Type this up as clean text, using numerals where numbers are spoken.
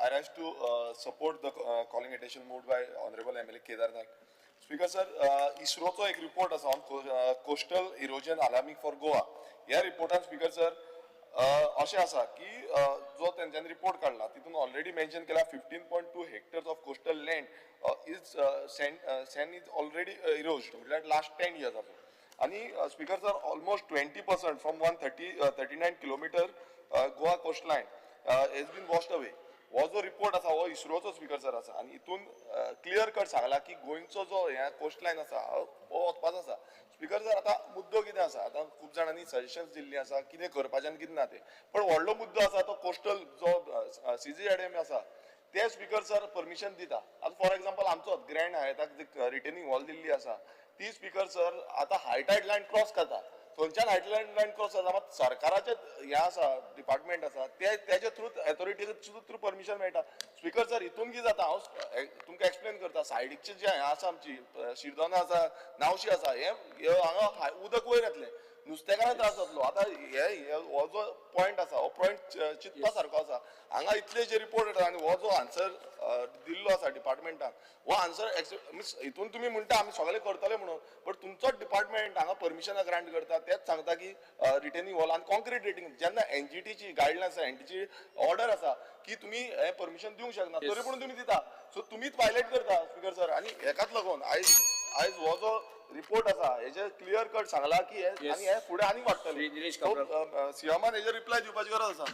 I rise to support the calling attention moved by Honorable MLA Kedar Naik. Speaker sir, ISROचो एक report आसा on coastal erosion alarming for Goa. ह्या रिपोर्टान speaker sir अशें आसा की जो तेंच्यांनी रिपोर्ट काडला तितून ऑलरेडी मेन्शन केला 15.2 hectares of coastal land is sand is already eroded म्हटल्यार लास्ट 10 years आसा. आणि speaker sir almost 20% from 139 kilometre Goa coastline has been washed away. हो जो रिपोर्ट आसा हो इस्रोचो स्पीकर सर आसा आणि हितून क्लियर कट सांगला की गोंयचो जो ह्या कोस्ट लायन आसा हो वचपाचो आसा. स्पीकर सर आता मुद्दो कितें आसा, आता खूब जाणांनी सजेशन्स दिल्ली आसा कितें करपाचें आनी कितें ना तें, पण व्हडलो मुद्दो आसा तो कोस्टल जो CGZM आसा ते स्पीकर सर परमिशन दिता. आता फॉर एक्झाम्पल आमचो ग्रँड हायटाक रिटेनिंग वॉल दिल्ली आसा ती स्पीकर सर आता हायटायड लायन क्रॉस करता. थंयच्यान हायटायड लायन क्रॉस जाता मात सरकाराचे हे आसा डिपार्टमेंट आसा त्याच्या थ्रू अथॉरिटी थ्रू परमिशन मेळटा. स्पीकर सर हितून कितें जाता हांव तुमकां एक्सप्लेन करता. सायडीकचे जे हे आसा आमची शिरदोना आसा नावशी आसा हे हांगा उदक वयर येतलें नुस्तेकारांक त्रास जातलो. आता हो जो पॉयंट आसा हो पॉयंट चिंतपा सारको आसा. हांगा इतले जे रिपोर्ट येता आनी हो जो आन्सर दिल्लो आसा डिपार्टमेंटान हो आन्सर मिन्स हितून तुमी म्हणटा आमी सगळे करतले म्हणून, बट तुमचोच डिपार्टमेंट हांगा परमिशनां ग्रांट करता तेच सांगता की रिटेनिंग वॉल आनी कॉन्क्रीट रेटिंग जेन्ना एनजीटीची गायडलायन आसा एनजीटीची ऑर्डर आसा की तुमी हे परमिशन दिवंक शकना तरी पूण तुमी दिता. सो तुमीच वायलेट करता स्पीकर सर. आनी हेकाच लागून आयज हो जो रिपोर्ट आसा हेजे क्लियर कट सांगला की हे आनी हे फुडें आनी वाडटले. सीएमान हेजे रिप्लाय दिवपाची गरज आसा.